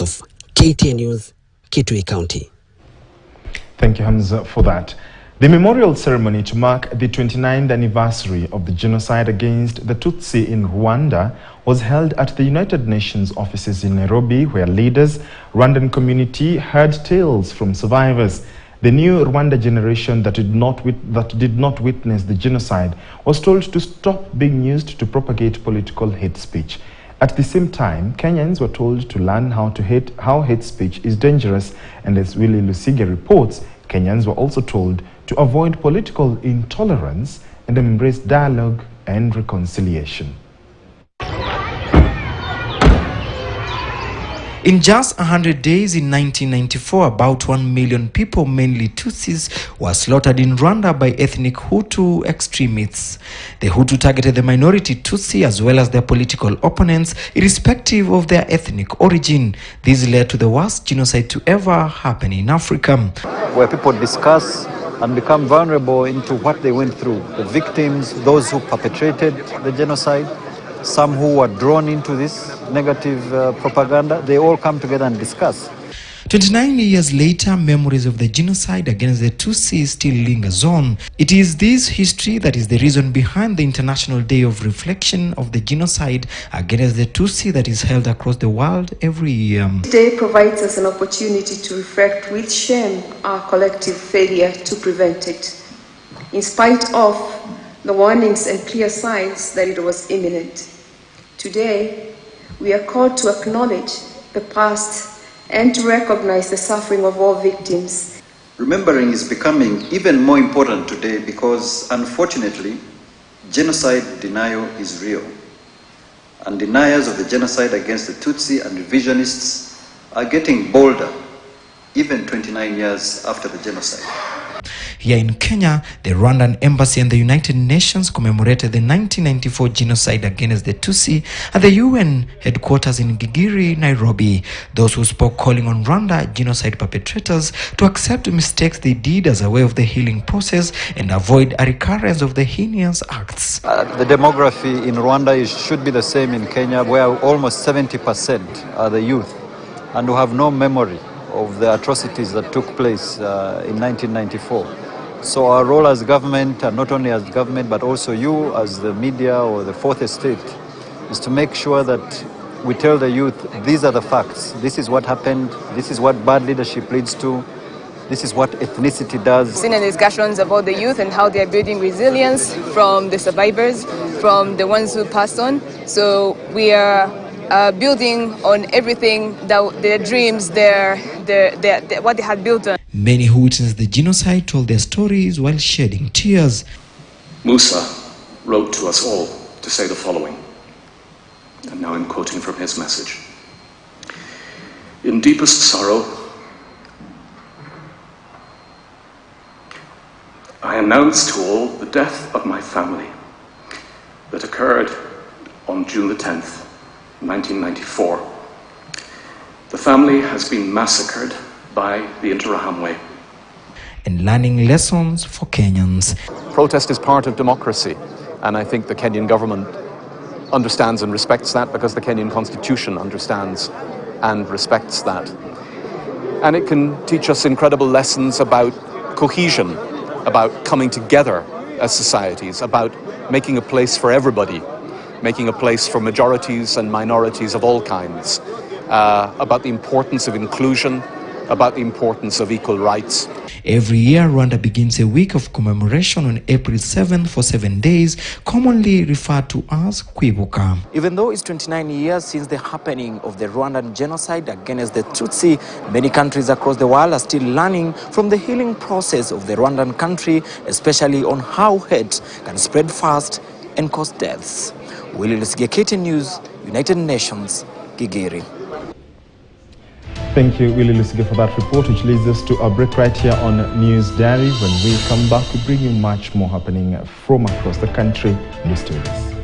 of KTN News, Kitui County. Thank you, Hamza, for that. The memorial ceremony to mark the 29th anniversary of the genocide against the Tutsi in Rwanda was held at the United Nations offices in Nairobi, where leaders, Rwandan community heard tales from survivors. The new Rwanda generation that did not witness the genocide was told to stop being used to propagate political hate speech. At the same time, Kenyans were told to learn how hate speech is dangerous, and as Willie Lusige reports, Kenyans were also told to avoid political intolerance and embrace dialogue and reconciliation. In just 100 days in 1994, about 1 million people, mainly Tutsis, were slaughtered in Rwanda by ethnic Hutu extremists. The Hutu targeted the minority Tutsi as well as their political opponents, irrespective of their ethnic origin. This led to the worst genocide to ever happen in Africa. Where people discuss and become vulnerable into what they went through. The victims, those who perpetrated the genocide, some who were drawn into this negative propaganda, they all come together and discuss. 29 years later, memories of the genocide against the Tutsi still lingers on. It is this history that is the reason behind the International Day of Reflection of the Genocide against the Tutsi that is held across the world every year. This day provides us an opportunity to reflect with shame our collective failure to prevent it, in spite of the warnings and clear signs that it was imminent. Today, we are called to acknowledge the past and to recognize the suffering of all victims. Remembering is becoming even more important today because, unfortunately, genocide denial is real. And deniers of the genocide against the Tutsi and revisionists are getting bolder, even 29 years after the genocide. Here in Kenya, the Rwandan Embassy and the United Nations commemorated the 1994 genocide against the Tutsi at the UN headquarters in Gigiri, Nairobi. Those who spoke calling on Rwanda genocide perpetrators to accept mistakes they did as a way of the healing process and avoid a recurrence of the heinous acts. The demography in Rwanda should be the same in Kenya, where almost 70% are the youth and who have no memory of the atrocities that took place in 1994. So our role as government, and not only as government, but also you as the media or the fourth estate, is to make sure that we tell the youth, these are the facts. This is what happened. This is what bad leadership leads to. This is what ethnicity does. Seen discussions about the youth and how they are building resilience from the survivors, from the ones who passed on. So we are building on everything, their dreams, what they had built on. Many who witnessed the genocide told their stories while shedding tears. Musa wrote to us all to say the following, and now I'm quoting from his message. In deepest sorrow, I announce to all the death of my family that occurred on June the 10th, 1994. The family has been massacred by the Interahamwe. And learning lessons for Kenyans. Protest is part of democracy, and I think the Kenyan government understands and respects that because the Kenyan constitution understands and respects that. And it can teach us incredible lessons about cohesion, about coming together as societies, about making a place for everybody, making a place for majorities and minorities of all kinds, about the importance of inclusion, about the importance of equal rights. Every year, Rwanda begins a week of commemoration on April 7th for 7 days, commonly referred to as Kwibuka. Even though it's 29 years since the happening of the Rwandan genocide against the Tutsi, many countries across the world are still learning from the healing process of the Rwandan country, especially on how hate can spread fast and cause deaths. Willie Lusige, KTN News, United Nations, Gigiri. Thank you, Willie Lusige, for that report, which leads us to our break right here on News Diary. When we come back, we bring you much more happening from across the country. News stories.